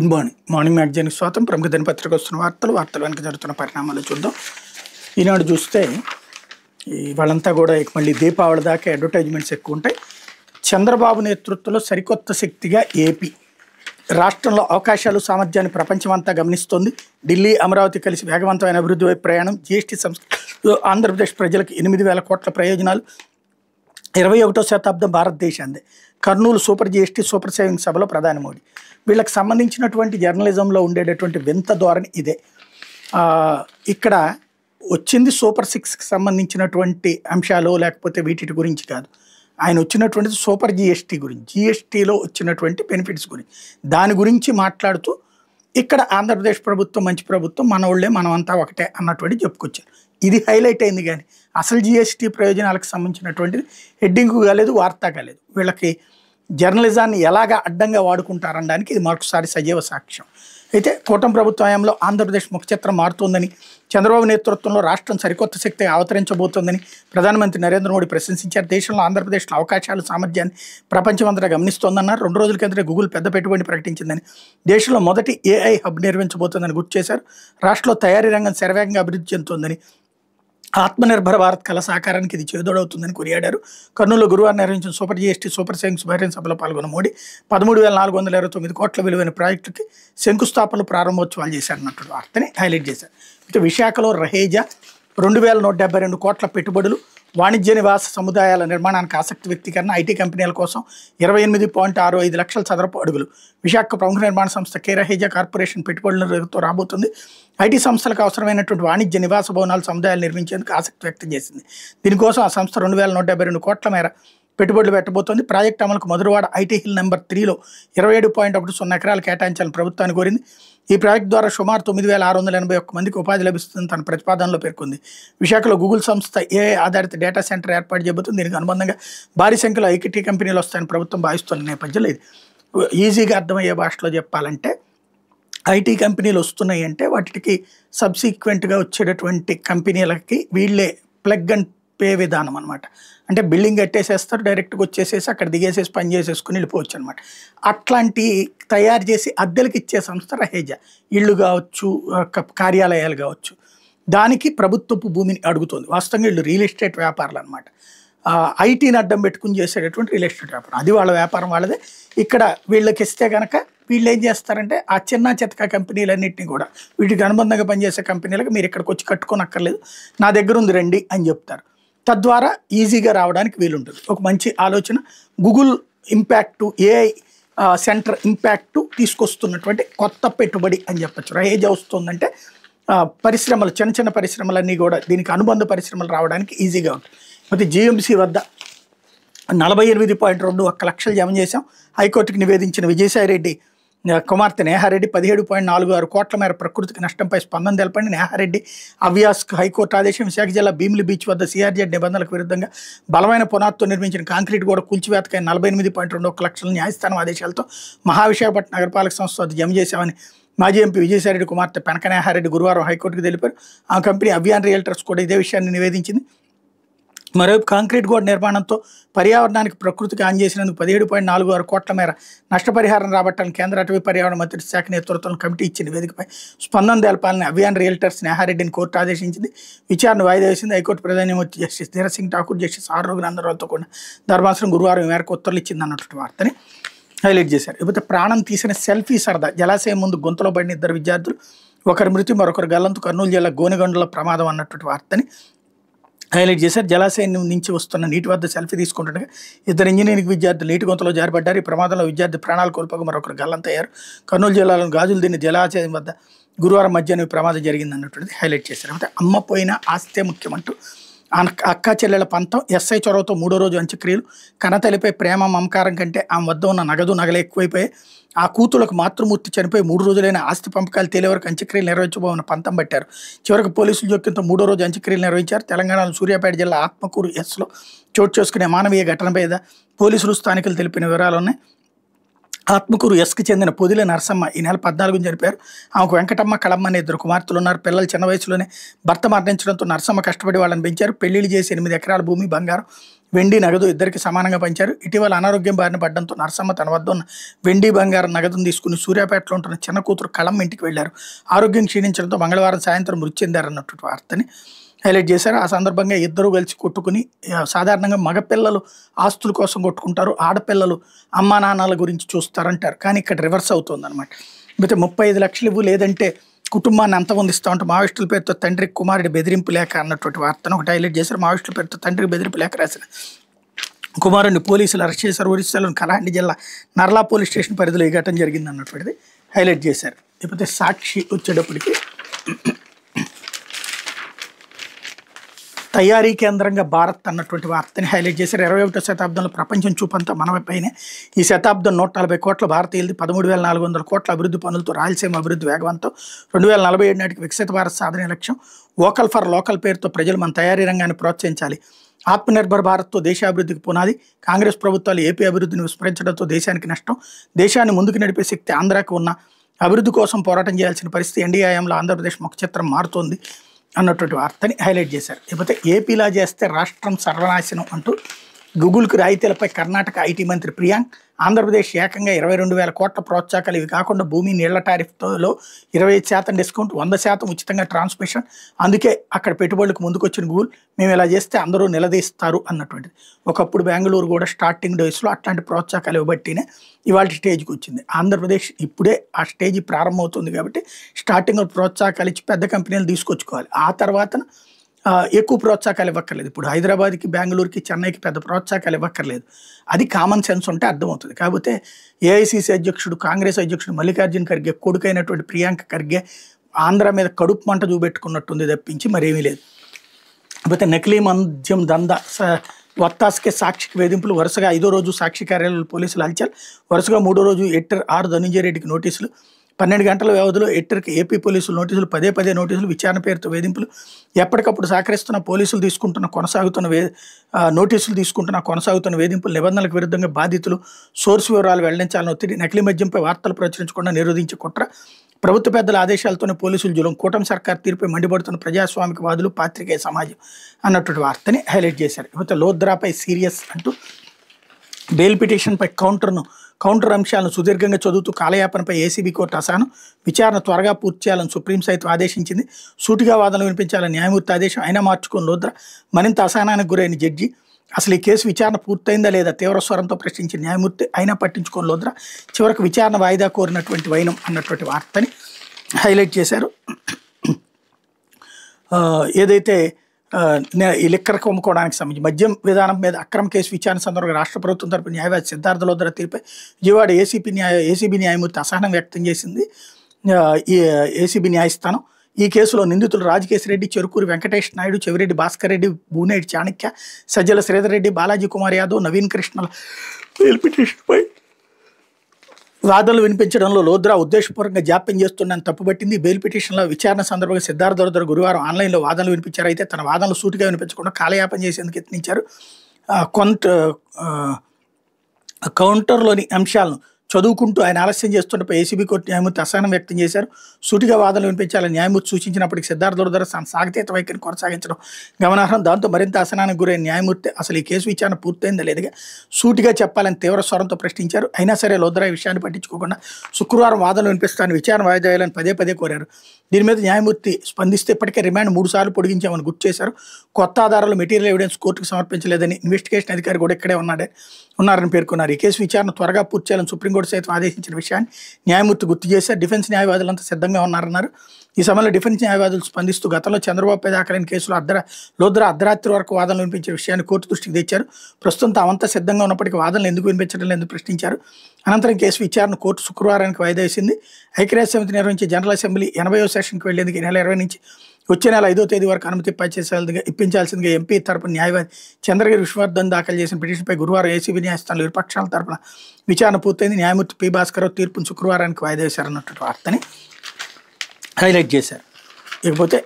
Good morning. Morning మ్యాగజైన్కి స్వాగతం. ప్రముఖ దినపత్రిక వస్తున్న వార్తలు వెనక జరుగుతున్న పరిణామాలు చూద్దాం. ఈనాడు చూస్తే వాళ్ళంతా కూడా మళ్ళీ దీపావళి దాకా అడ్వర్టైజ్మెంట్స్ ఎక్కువ ఉంటాయి. చంద్రబాబు నేతృత్వంలో సరికొత్త శక్తిగా ఏపీ రాష్ట్రంలో అవకాశాలు సామర్థ్యాన్ని ప్రపంచమంతా గమనిస్తోంది. ఢిల్లీ, అమరావతి కలిసి వేగవంతమైన అభివృద్ధి వైపు ప్రయాణం. జీఎస్టీ సంస్థ ఆంధ్రప్రదేశ్ ప్రజలకు 8,000 కోట్ల ప్రయోజనాలు. 21వ శతాబ్దం భారతదేశాందే. Kurnool super GST super saving సభలో ప్రధాని మోడీ. వీళ్ళకి సంబంధించినటువంటి జర్నలిజంలో ఉండేటటువంటి వింత ధోరణి ఇదే. ఇక్కడ వచ్చింది సూపర్ 6కి సంబంధించినటువంటి అంశాలు లేకపోతే వీటి గురించి కాదు. ఆయన వచ్చినటువంటిది సూపర్ జీఎస్టీ గురించి, జీఎస్టీలో వచ్చినటువంటి బెనిఫిట్స్ గురించి, దాని గురించి మాట్లాడుతూ ఇక్కడ ఆంధ్రప్రదేశ్ ప్రభుత్వం మంచి ప్రభుత్వం, మన వాళ్ళే మనమంతా ఒకటే అన్నటువంటి చెప్పుకొచ్చారు. ఇది హైలైట్ అయింది. కానీ అసలు జీఎస్టీ ప్రయోజనాలకు సంబంధించినటువంటిది హెడ్డింగ్ కాలేదు, వార్త కాలేదు. వీళ్ళకి జర్నలిజాన్ని ఎలాగా అడ్డంగా వాడుకుంటారనడానికి ఇది మరొకసారి సజీవ సాక్ష్యం. అయితే కూటమి ప్రభుత్వ హయాంలో ఆంధ్రప్రదేశ్ ముఖ చిత్రం మారుతోందని, చంద్రబాబు నేతృత్వంలో రాష్ట్రం సరికొత్త శక్తిగా అవతరించబోతోందని ప్రధానమంత్రి నరేంద్ర మోడీ ప్రశంసించారు. దేశంలో ఆంధ్రప్రదేశ్లో అవకాశాలు సామర్థ్యాన్ని ప్రపంచమంతటా గమనిస్తోందన్నారు. 2 రోజుల కిందటే గూగుల్ పెద్ద పెట్టుబడి ప్రకటించిందని, దేశంలో మొదటి ఏఐ హబ్ నిర్మించబోతోందని గుర్తు చేశారు. రాష్ట్రంలో తయారీ రంగం శరవేగంగా అభివృద్ధి చెందుతోందని, ఆత్మనిర్భర భారత్ కళ సాకారానికి ఇది చేదోడవుతుందని కొనియాడారు. కర్నూలులో గురువారం నిర్వహించిన సూపర్ జీఎస్టీ సూపర్ సేవింగ్స్ బహిరంగ సభలో పాల్గొన్న మోడీ 13,429 కోట్ల విలువైన ప్రాజెక్టుకి శంకుస్థాపనలు ప్రారంభోత్సవాలు చేశారన్నట్టు వార్తని హైలైట్ చేశారు. అయితే విశాఖలో రహేజా 2,172 కోట్ల పెట్టుబడులు. వాణిజ్య నివాస సముదాయాల నిర్మాణానికి ఆసక్తి వ్యక్తీకరణ. ఐటీ కంపెనీల కోసం 28.65 లక్షల చదరపు అడుగులు. విశాఖ ప్రముఖ నిర్మాణ సంస్థ కే రహేజా కార్పొరేషన్ పెట్టుబడులతో రాబోతుంది. ఐటీ సంస్థలకు అవసరమైనటువంటి వాణిజ్య నివాస భవనాలు సముదాయాలు నిర్మించేందుకు ఆసక్తి వ్యక్తం చేసింది. దీనికోసం ఆ సంస్థ 2,172 కోట్ల మేర పెట్టుబడులు పెట్టబోతోంది. ప్రాజెక్టు అమలుకు మధురవాడ ఐటీ హిల్ నెంబర్ 3లో 27.10 ఎకరాలు కేటాయించాలని ప్రభుత్వాన్ని కోరింది. ఈ ప్రాజెక్టు ద్వారా సుమారు 9,681 మందికి ఉపాధి లభిస్తుందని తన ప్రతిపాదనలో పేర్కొంది. విశాఖలో గూగుల్ సంస్థ ఏఐ ఆధారిత డేటా సెంటర్ ఏర్పాటు చేయబోతుంది. దీనికి అనుబంధంగా భారీ సంఖ్యలో ఐటీ కంపెనీలు వస్తాయని ప్రభుత్వం భావిస్తున్న నేపథ్యంలో ఇది ఈజీగా అర్థమయ్యే భాషలో చెప్పాలంటే, ఐటీ కంపెనీలు వస్తున్నాయి అంటే వాటికి సబ్సిక్వెంట్గా వచ్చేటటువంటి కంపెనీలకి వీళ్ళే ప్లగ్ అండ్ పే విధానం అనమాట. అంటే బిల్డింగ్ కట్టేసేస్తారు, డైరెక్ట్గా వచ్చేసేసి అక్కడ దిగేసేసి పని చేసేసుకుని వెళ్ళిపోవచ్చు అనమాట. అట్లాంటి తయారు చేసి అద్దెలకు ఇచ్చే సంస్థ రహేజా. ఇళ్ళు కావచ్చు, కార్యాలయాలు కావచ్చు, దానికి ప్రభుత్వపు భూమిని అడుగుతుంది. వాస్తవంగా వీళ్ళు రియల్ ఎస్టేట్ వ్యాపారాలు అనమాట. ఐటీని అడ్డం పెట్టుకుని చేసేటటువంటి రియల్ ఎస్టేట్ వ్యాపారం, అది వాళ్ళ వ్యాపారం వాళ్ళదే. ఇక్కడ వీళ్ళకి ఇస్తే కనుక వీళ్ళు ఏం చేస్తారంటే ఆ చిన్న చితక కంపెనీలన్నింటినీ కూడా వీటికి అనుబంధంగా పనిచేసే కంపెనీలకు మీరు ఇక్కడికి వచ్చి కట్టుకోనక్కర్లేదు, నా దగ్గర ఉంది రండి అని చెప్తారు. తద్వారా ఈజీగా రావడానికి వీలుంటుంది. ఒక మంచి ఆలోచన. Google impact, AI centre impact తీసుకొస్తున్నటువంటి కొత్త పెట్టుబడి అని చెప్పచ్చు. రహేజా వస్తుందంటే పరిశ్రమలు, చిన్న చిన్న పరిశ్రమలన్నీ కూడా దీనికి అనుబంధ పరిశ్రమలు రావడానికి ఈజీగా ఉంటుంది. అయితే జీఎంసీ వద్ద 48.21 లక్షలు జమ చేశాం. హైకోర్టుకు నివేదించిన విజయసాయిరెడ్డి కుమార్తె నేహారెడ్డి 17.46 కోట్ల మేర ప్రకృతికి నష్టంపై స్పందన తెలపండి. నేహారెడ్డి అవ్యాస్కు హైకోర్టు ఆదేశం. విశాఖ జిల్లా భీమిలి బీచ్ వద్ద సిఆర్జెడ్ నిబంధనలకు విరుద్ధంగా బలమైన పునాదితో నిర్మించిన కాంక్రీట్ గోడ కూల్చివేతకై 48.21 లక్షల న్యాయస్థానం ఆదేశాలతో మహావిశాఖపట్నం నగరపాలక సంస్థ వద్ద జమ చేశామని మాజీ ఎంపీ విజయసాయిరెడ్డి కుమార్తె పెనక నేహారెడ్డి గురువారం హైకోర్టుకు తెలిపారు. ఆ కంపెనీ అభియాన్ రియల్టర్స్ కూడా ఇదే విషయాన్ని నివేదించింది. మరోవైపు కాంక్రీట్ గోడ నిర్మాణంతో పర్యావరణానికి ప్రకృతికి ఆన్ చేసినందుకు 17.46 కోట్ల మేర నష్టపరిహారం రాబట్టాలని కేంద్ర అటవీ పర్యావరణ మంత్రిత్వ శాఖ నేతృత్వంలో కమిటీ ఇచ్చిన నివేదికపై స్పందన తెలపాలని అభియాన్ రియల్టర్స్ నేహారెడ్డిని కోర్టు ఆదేశించింది. విచారణ వాయిదా వేసింది. హైకోర్టు ప్రధాన న్యాయమూర్తి justice Dhiraj Singh Thakur, justice R రఘునందరావుతో కూడిన ధర్మాసనం గురువారం ఈ మేరకు ఉత్తర్వులు ఇచ్చింది అన్నటువంటి వార్తని హైలైట్ చేశారు. ఇకపోతే ప్రాణం తీసిన సెల్ఫీ సరదా. జలాశయం ముందు గొంతులో పడిన 2 విద్యార్థులు, ఒకరి మృతి మరొకరు గల్లంతు. కర్నూలు జిల్లా గోనెగొండలో ప్రమాదం అన్నటువంటి వార్తని హైలైట్ చేశారు. జలాశయం నుంచి వస్తున్న నీటి వద్ద సెల్ఫీ తీసుకుంటుండగా 2 ఇంజనీరింగ్ విద్యార్థులు నీటి గొంతులో జారిపడ్డారు. ఈ ప్రమాదంలో విద్యార్థి ప్రాణాలు కోల్పోగా మరొకరు గల్లంతయ్యారు. కర్నూలు జిల్లాలోని గాజులు దిన్ని జలాశయం వద్ద గురువారం మధ్యాహ్నం ప్రమాదం జరిగింది అన్నటువంటిది హైలైట్ చేశారు. అంటే అమ్మ పోయిన ఆస్తే ముఖ్యమంటూ అక్క చెల్లెల పంతం. ఎస్ఐ చొరవతో 3వ రోజు అంత్యక్రియలు. కన్నతల్లిపై ప్రేమ మమకారం కంటే ఆమె వద్ద ఉన్న నగలు ఎక్కువైపోయాయి. ఆ కూతులకు మాతృమూర్తి చనిపోయి 3 రోజులైన ఆస్తి పంపకాలు తేలే వరకు అంత్యక్రియలు నిర్వహించబోమన్న పంతం పట్టారు. చివరికి పోలీసులు జోక్యంతో 3వ రోజు అంత్యక్రియలు నిర్వహించారు. తెలంగాణలో సూర్యాపేట జిల్లా ఆత్మకూరు ఎస్లో చోటు చేసుకునే మానవీయ ఘటన మీద పోలీసులు స్థానికులు తెలిపిన వివరాలు ఉన్నాయి. ఆత్మకూరు ఎస్కి చెందిన పొదిల నరసమ్మ ఈ నెల 14న జరిపారు. ఆమెకు వెంకటమ్మ, కళమ్మ అనే 2 కుమార్తెలు ఉన్నారు. పిల్లలు చిన్న వయసులోనే భర్త మరణించడంతో నరసమ్మ కష్టపడి వాళ్ళని పెంచారు. పెళ్లిళ్ళు చేసి 8 ఎకరాల భూమి, బంగారం, వెండి నగదు ఇద్దరికి సమానంగా పంచారు. ఇటీవల అనారోగ్యం బారిన పడడంతో నరసమ్మ తన వద్ద ఉన్న వెండి బంగారం నగదును తీసుకుని సూర్యాపేటలో ఉంటున్న చిన్న కూతురు కళమ్మ ఇంటికి వెళ్లారు. ఆరోగ్యం క్షీణించడంతో మంగళవారం సాయంత్రం మృతి చెందారన్నటువంటి వార్తని హైలైట్ చేశారు. ఆ సందర్భంగా ఇద్దరు కలిసి కొట్టుకుని, సాధారణంగా మగపిల్లలు ఆస్తుల కోసం కొట్టుకుంటారు, ఆడపిల్లలు అమ్మా నాన్నల గురించి చూస్తారంటారు. కానీ ఇక్కడ రివర్స్ అవుతుంది అనమాట. అయితే 35 లక్షలు ఇవ్వు లేదంటే కుటుంబాన్ని అంతమొందిస్తామంటే మావోయిస్టుల పేరుతో తండ్రి కుమారుడి బెదిరింపు లేఖ అన్నటువంటి వార్తను ఒకటి హైలైట్ చేశారు. మావోయిస్టుల పేరుతో తండ్రికి బెదిరింపు లేఖ రాసిన కుమారుడిని పోలీసులు అరెస్ట్ చేశారు. ఒరిస్సాలోని కలాహండి జిల్లా నర్లా పోలీస్ స్టేషన్ పరిధిలో ఈ ఘటన జరిగింది అన్నటువంటిది హైలైట్ చేశారు. లేకపోతే సాక్షి వచ్చేటప్పటికి తయారీ కేంద్రంగా భారత్ అన్నటువంటి వార్తని హైలైట్ చేశారు. 21వ శతాబ్దంలో ప్రపంచం చూపంతా మనపైనే. ఈ శతాబ్దం 140 కోట్ల భారతీయులది, 13,400 కోట్ల అభివృద్ధి పనులతో రాయలసీమ అభివృద్ధి వేగవంతం. 2047 నాటికి వికసిత భారత్ సాధనే లక్ష్యం. వోకల్ ఫర్ లోకల్ పేరుతో ప్రజలు మన తయారీ రంగాన్ని ప్రోత్సహించాలి. ఆత్మనిర్భర్ భారత్తో దేశాభివృద్ధికి పునాది. కాంగ్రెస్ ప్రభుత్వాలు ఏపీ అభివృద్ధిని విస్మరించడంతో దేశానికి నష్టం. దేశాన్ని ముందుకు నడిపే శక్తి ఆంధ్రాకు ఉన్న అభివృద్ధి కోసం పోరాటం చేయాల్సిన పరిస్థితి ఎన్డీఏ హయాంలో ఆంధ్రప్రదేశ్ ముఖ చిత్రం మారుతోంది అన్నటువంటి వార్తని హైలైట్ చేశారు. లేకపోతే ఏపీలా చేస్తే రాష్ట్రం సర్వనాశనం అంటూ గూగుల్కి రాయితీలపై కర్ణాటక ఐటీ మంత్రి ప్రియాంక్. ఆంధ్రప్రదేశ్ ఏకంగా 22,000 కోట్ల ప్రోత్సాహకాలు. ఇవి కాకుండా భూమి నీళ్ల టారిఫ్లో 25% డిస్కౌంట్, 100% ఉచితంగా ట్రాన్స్మిషన్. అందుకే అక్కడ పెట్టుబడులకు ముందుకొచ్చిన గూగుల్ మేము ఇలా చేస్తే అందరూ నిలదీస్తారు అన్నటువంటిది. ఒకప్పుడు బెంగళూరు కూడా స్టార్టింగ్ డేస్లో అట్లాంటి ప్రోత్సాహకాలు ఇవ్వబట్టినే ఇవాళ స్టేజ్కి వచ్చింది. ఆంధ్రప్రదేశ్ ఇప్పుడే ఆ స్టేజ్ ప్రారంభమవుతుంది కాబట్టి స్టార్టింగ్లో ప్రోత్సాహకాలు ఇచ్చి పెద్ద కంపెనీలు తీసుకొచ్చుకోవాలి. ఆ తర్వాత ఎక్కువ ప్రోత్సాహకాలు ఇవ్వక్కర్లేదు. ఇప్పుడు హైదరాబాద్కి, బెంగళూరుకి, చెన్నైకి పెద్ద ప్రోత్సాహకాలు ఇవ్వక్కర్లేదు. అది కామన్ సెన్స్ ఉంటే అర్థమవుతుంది. కాకపోతే ఏఐసీసీ అధ్యక్షుడు, కాంగ్రెస్ అధ్యక్షుడు మల్లికార్జున ఖర్గే కొడుకైనటువంటి ప్రియాంక ఖర్గే ఆంధ్ర మీద కడుపు మంట చూపెట్టుకున్నట్టుంది తప్పించి మరేమీ లేదు. కాకపోతే నకిలీ మద్యం దందా వత్తాస్కే సాక్షికి వేధింపులు. వరుసగా 5వ రోజు సాక్షి కార్యాలయంలో పోలీసులు హల్చల్. వరుసగా 3వ రోజు ఎడిటర్ ఆర్ ధనంజయ రెడ్డికి నోటీసులు. 12 గంటల వ్యవధిలో ఎడిటర్కి ఏపీ పోలీసులు నోటీసులు, పదే నోటీసులు, విచారణ పేరుతో వేధింపులు. ఎప్పటికప్పుడు సహకరిస్తున్న పోలీసులు కొనసాగుతున్న వేధింపులు, నిబంధనలకు విరుద్ధంగా బాధితులు సోర్స్ వివరాలు వెల్లడించాలని ఒత్తిడి. నకిలీ మద్యంపై వార్తలు ప్రచురించకుండా నిరోధించే కుట్ర. ప్రభుత్వ పెద్దల ఆదేశాలతోనే పోలీసులు జులం. కూటమి సర్కార్ తీర్పై మండిపడుతున్న ప్రజాస్వామిక వాదులు, పాత్రికేయ సమాజం అన్నటువంటి వార్తని హైలైట్ చేశారు. ఇకపోతే లోద్రాపై సీరియస్ అంటూ బెయిల్ పిటిషన్పై కౌంటర్ అంశాలను సుదీర్ఘంగా చదువుతూ కాలయాపనపై ఏసీబీ కోర్టు అసహనం. విచారణ త్వరగా పూర్తి చేయాలని సుప్రీం సైతం ఆదేశించింది. సూటిగా వాదనలు వినిపించాలని న్యాయమూర్తి ఆదేశం. అయినా మార్చుకుని లోద్రా మరింత అసహనానికి గురైన జడ్జి. అసలు ఈ కేసు విచారణ పూర్తయిందా లేదా తీవ్ర స్వరంతో ప్రశ్నించిన న్యాయమూర్తి. అయినా పట్టించుకోని లోద్రా. చివరకు విచారణ వాయిదా కోరినటువంటి వైనం అన్నటువంటి వార్తని హైలైట్ చేశారు. ఏదైతే ఈ లిక్కర్ కొమ్ముకోవడానికి సంబంధించి మద్యం విధానం మీద అక్రమ కేసు విచారణ సందర్భంగా రాష్ట్ర ప్రభుత్వం తరపున న్యాయవాది సిద్ధార్థ లోద్రా తీర్పై విజయవాడ ఏసీబీ న్యాయమూర్తి అసహనం వ్యక్తం చేసింది. ఈ ఏసీబీ న్యాయస్థానం ఈ కేసులో నిందితులు రాజకేశ్ రెడ్డి, చెరుకూరి వెంకటేష్ నాయుడు, చెవిరెడ్డి భాస్కర్ రెడ్డి, బూనేటి చాణక్య, సజ్జల శ్రీధర్ రెడ్డి, బాలాజీ కుమార్ యాదవ్, నవీన్ కృష్ణల బెయిల్ పిటిషన్పై వాదనలు వినిపించడంలో లోద్రా ఉద్దేశపూర్వకంగా జాప్యం చేస్తుందని తప్పుపట్టింది. బెయిల్ పిటిషన్ల విచారణ సందర్భంగా సిద్ధార్థ లోద్రా గురువారం ఆన్లైన్లో వాదనలు వినిపించారు. అయితే తన వాదనలు సూటిగా వినిపించకుండా కాలయాపన చేసేందుకు యత్నించారు. కౌంటర్లోని అంశాలను చదువుకుంటూ ఆయన ఆలస్యం చేస్తుండపై ఏసీబీ కోర్టు న్యాయమూర్తి అసహనం వ్యక్తం చేశారు. సూటిగా వాదనలు వినిపించాలని న్యాయమూర్తి సూచించినప్పటికీ సిద్ధార్థ లోద్రా సాగతీత వైఖరిని కొనసాగించడం గమనార్హం. దాంతో మరింత అసహనానికి గురైన న్యాయమూర్తి అసలు ఈ కేసు విచారణ పూర్తయిందా లేదుగా సూటిగా చెప్పాలని తీవ్ర స్వరంతో ప్రశ్నించారు. అయినా సరే లోద్రా ఈ విషయాన్ని పట్టించుకోకుండా శుక్రవారం వాదనలు వినిపిస్తానని విచారణ వాయిదా వేయాలని పదే కోరారు. దీని మీద న్యాయమూర్తి స్పందిస్తే ఇప్పటికే రిమాండ్ 3 సార్లు పొడిగించామని గుర్తు చేశారు. కొత్త ఆధారాలు, మెటీరియల్ ఎవిడెన్స్ కోర్టుకు సమర్పించలేదని, ఇన్వెస్టిగేషన్ అధికారి కూడా ఇక్కడే ఉన్నారని పేర్కొన్నారు. ఈ కేసు విచారణ త్వరగా పూర్తి చేయాలని సుప్రీంకోర్టు సైతం ఆదేశించిన విషయాన్ని న్యాయమూర్తి గుర్తు చేశారు. డిఫెన్స్ న్యాయవాదులంతా సిద్ధంగా ఉన్నారన్నారు. ఈ సమయంలో డిఫెన్స్ న్యాయవాదులు స్పందిస్తూ గతంలో చంద్రబాబుపై దాఖలైన కేసులో లోద్రా అర్ధరాత్రి వరకు వాదనలు వినిపించే విషయాన్ని కోర్టు దృష్టికి తెచ్చారు. ప్రస్తుతం తామంతా సిద్ధంగా ఉన్నప్పటికీ వాదనలు ఎందుకు వినిపించడం లేదని ప్రశ్నించారు. అనంతరం కేసు విచారణ కోర్టు శుక్రవారానికి వాయిదా వేసింది. ఐక్యరాజ్య సమితి నిర్వహించే జనరల్ అసెంబ్లీ 80వ సెషన్కి వెళ్లేందుకు ఈ నెల 20 నుంచి వచ్చే నెల 5వ తేదీ వరకు అనుమతి ఇప్పించాల్సిందిగా ఎంపీ తరపున న్యాయవాది చంద్రగిరి విశ్వవర్ధన్ దాఖలు చేసిన పిటిషన్పై గురువారం ఏసీబీ న్యాయస్థానంలో ఇరుపక్షాల తరపున విచారణ పూర్తయింది. న్యాయమూర్తి పి భాస్కర్ తీర్పును శుక్రవారానికి వాయిదా వేశారన్నటువంటి వార్తని హైలైట్ చేశారు. ఇకపోతే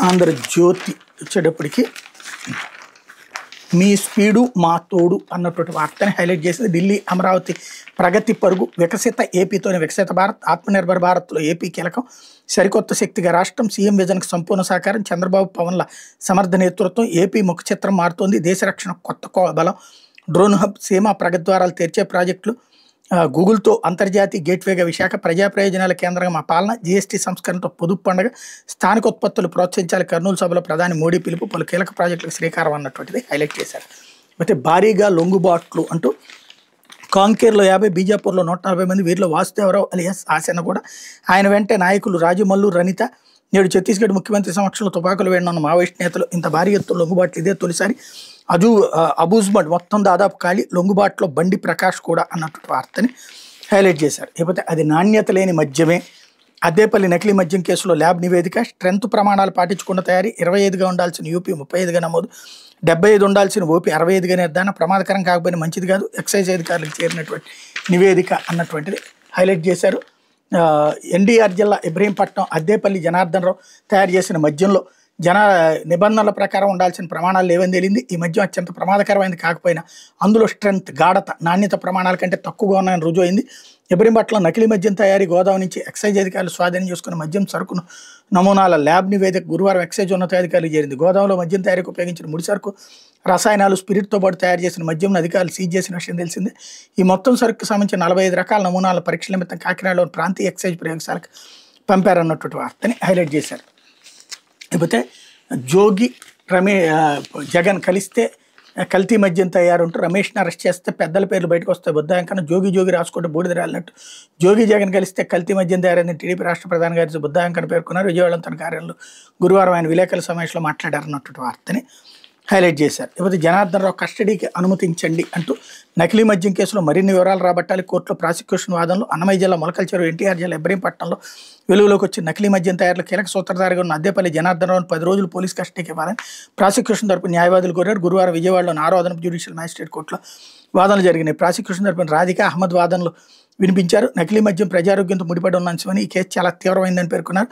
ఆంధ్రజ్యోతి వచ్చేటప్పటికి మీ స్పీడు మా తోడు అన్నటువంటి వార్తని హైలైట్ చేసింది. ఢిల్లీ అమరావతి ప్రగతి పరుగు, వికసిత ఏపీతోనే వికసిత భారత్, ఆత్మనిర్భర్ భారత్లో ఏపీ కీలకం, సరికొత్త శక్తిగా రాష్ట్రం, సీఎం విజన్కు సంపూర్ణ సహకారం, చంద్రబాబు పవన్ల సమర్థ నేతృత్వం, ఏపీ ముఖ చిత్రం మారుతోంది, దేశ రక్షణ కొత్త బలం, డ్రోన్ హబ్, సీమా ప్రగద్వారాలు తెరిచే ప్రాజెక్టులు, గూగుల్తో అంతర్జాతీయ గేట్వేగా విశాఖ, ప్రజా ప్రయోజనాల కేంద్రంగా మా పాలన, జీఎస్టీ సంస్కరణతో పొదుపు పండుగ, స్థానిక ఉత్పత్తులు ప్రోత్సహించాలి, కర్నూలు సభలో ప్రధాని మోడీ పిలుపు, పలు కీలక ప్రాజెక్టులకు శ్రీకారం అన్నటువంటిది హైలైట్ చేశారు. అయితే భారీగా లొంగుబాట్లు అంటూ కాంకేర్లో 50, బీజాపూర్లో 140 మంది, వీరిలో వాసుదేవరావు అలియాస్ ఆశన్న కూడా, ఆయన వెంటే నాయకులు రాజమల్లు, రనిత. నేడు ఛత్తీస్గఢ్ ముఖ్యమంత్రి సమక్షంలో తుపాకులు వేయనున్న మావోయిస్ట్ నేతలు. ఇంత భారీ ఎత్తున లొంగుబాట్లు ఇదే తొలిసారి. అబూజ్మడ్ మొత్తం దాదాపు ఖాళీ, లొంగుబాట్లో బండి ప్రకాష్ కూడా అన్నటువంటి వార్తని హైలైట్ చేశారు. లేకపోతే అది నాణ్యత లేని మద్యమే, అద్దేపల్లి నకిలీ మద్యం కేసులో ల్యాబ్ నివేదిక, స్ట్రెంత్ ప్రమాణాలు పాటించకుండా తయారీ, 25గా ఉండాల్సిన యూపీ 35గా నమోదు, 75 ఉండాల్సిన ఓపీ 65గా నిర్ధారణ, ప్రమాదకరం కాకపోయినా మంచిది కాదు, ఎక్సైజ్ అధికారులకు చేరినటువంటి నివేదిక అన్నటువంటిది హైలైట్ చేశారు. ఎన్టీఆర్ జిల్లా ఇబ్రహీంపట్నం అద్దేపల్లి జనార్దన్ రావు తయారు చేసిన మద్యంలో నిబంధనల ప్రకారం ఉండాల్సిన ప్రమాణాలు లేవని తేలింది. ఈ మద్యం అత్యంత ప్రమాదకరమైనది కాకపోయినా అందులో స్ట్రెంత్, గాఢత, నాణ్యత ప్రమాణాల కంటే తక్కువగా ఉన్నాయని రుజువు అయింది. ఇబ్రహీంపట్నం నకిలీ మద్యం తయారీ, గోదావరి నుంచి ఎక్సైజ్ అధికారులు స్వాధీనం చేసుకున్న మద్యం సరుకును నమూనాల ల్యాబ్ నివేదిక గురువారం ఎక్సైజ్ ఉన్నతాధికారులు చేరింది. గోదావరిలో మద్యం తయారీకి ఉపయోగించిన ముడి సరుకు, రసాయనాలు, స్పిరిట్తో పాటు తయారు చేసిన మద్యం అధికారులు సీజ్ చేసిన విషయం తెలిసిందే. ఈ మొత్తం సరుకుకు సంబంధించిన 45 రకాల నమూనాల పరీక్షల నిమిత్తం కాకినాడలోని ప్రాంతీయ ఎక్సైజ్ ప్రయోగశాలకు పంపారన్నటువంటి వార్తని హైలైట్ చేశారు. లేకపోతే జోగి జగన్ కలిస్తే కల్తీ మద్యం తయారుంటూ రమేష్ని అరెస్ట్ చేస్తే పెద్దల పేర్లు బయటకు వస్తాయి, బుద్ధాయంకన జోగి రాసుకుంటే బూడిద రాలినట్టు. జోగి జగన్ కలిస్తే కల్తీ మద్యం తయారైందని టీడీపీ రాష్ట్ర ప్రధాన కార్యదర్శి బుద్ధాయంకన పేర్కొన్నారు. విజయవాడలో తన కార్యాలయంలో గురువారం ఆయన విలేకరుల సమావేశంలో మాట్లాడారన్నటువంటి వార్తని హైలైట్ చేశారు. లేకపోతే జనార్దన్ రావు కస్టడీకి అనుమతించండి అంటూ నకిలీ మద్యం కేసులో మరిన్ని వివరాలు రాబట్టాలి, కోర్టులో ప్రాసిక్యూషన్ వాదనలు. అన్నమయ్య జిల్లా మొలకల చెరువు, ఎన్టీఆర్ జిల్లా ఇబ్రహీంపట్నంలో వెలుగులోకి వచ్చిన నకిలీ మద్యం తయారీలో కీలక సూత్రధారిగా ఉన్న అద్దేపల్లి జనార్దన్ రావును 10 రోజులు పోలీస్ కస్టడీకి ఇవ్వాలని ప్రాసిక్యూషన్ తరపున న్యాయవాదులు కోరారు. గురువారం విజయవాడలోని 6వ అదనపు జ్యుడిషియల్ మ్యాజిస్ట్రేట్ కోర్టులో వాదనలు జరిగినాయి. ప్రాసిక్యూషన్ తరపున రాధికా అహ్మద్ వాదనలు వినిపించారు. నకిలీ మద్యం ప్రజారోగ్యంతో ముడిపడి ఉన్న అంశమని, ఈ కేసు చాలా తీవ్రమైందని పేర్కొన్నారు.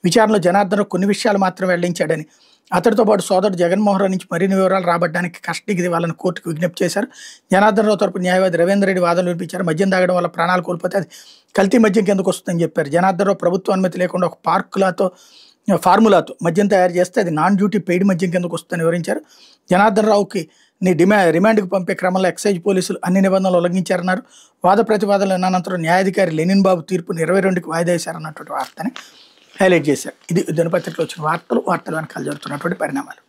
విచారణలో జనార్దన్ రావు కొన్ని విషయాలు మాత్రం వెల్లడించాడని, అతడితో పాటు సోదరుడు జగన్మోహన్ రావు నుంచి మరిన్ని వివరాలు రాబట్టడానికి కస్టడీకి ఇవ్వాలని కోర్టుకు విజ్ఞప్తి చేశారు. జనార్దన్ రావు తరపు న్యాయవాది రవీందర్ రెడ్డి వాదనలు వినిపించారు. మద్యం తాగడం వల్ల ప్రాణాలు కోల్పోతే అది కల్తీ మద్యం కిందకు వస్తుందని చెప్పారు. జనార్దన్ రావు ప్రభుత్వ అనుమతి లేకుండా ఒక ఫార్ములాతో మద్యం తయారు చేస్తే అది నాన్ డ్యూటీ పెయిడ్ మద్యం కిందకు వస్తుందని వివరించారు. జనార్దన్ రావుకి రిమాండ్కు పంపే క్రమంలో ఎక్సైజ్ పోలీసులు అన్ని నిబంధనలు ఉల్లంఘించారన్నారు. వాద ప్రతివాదనలు అనంతరం న్యాయాధికారి లెనిన్ బాబు తీర్పును 22కి వాయిదా వేశారన్నటువంటి వార్తని హైలైట్ చేశారు. ఇది దినపత్రికలో వచ్చిన వార్తలు వెనకాల జరుగుతున్నటువంటి పరిణామాలు.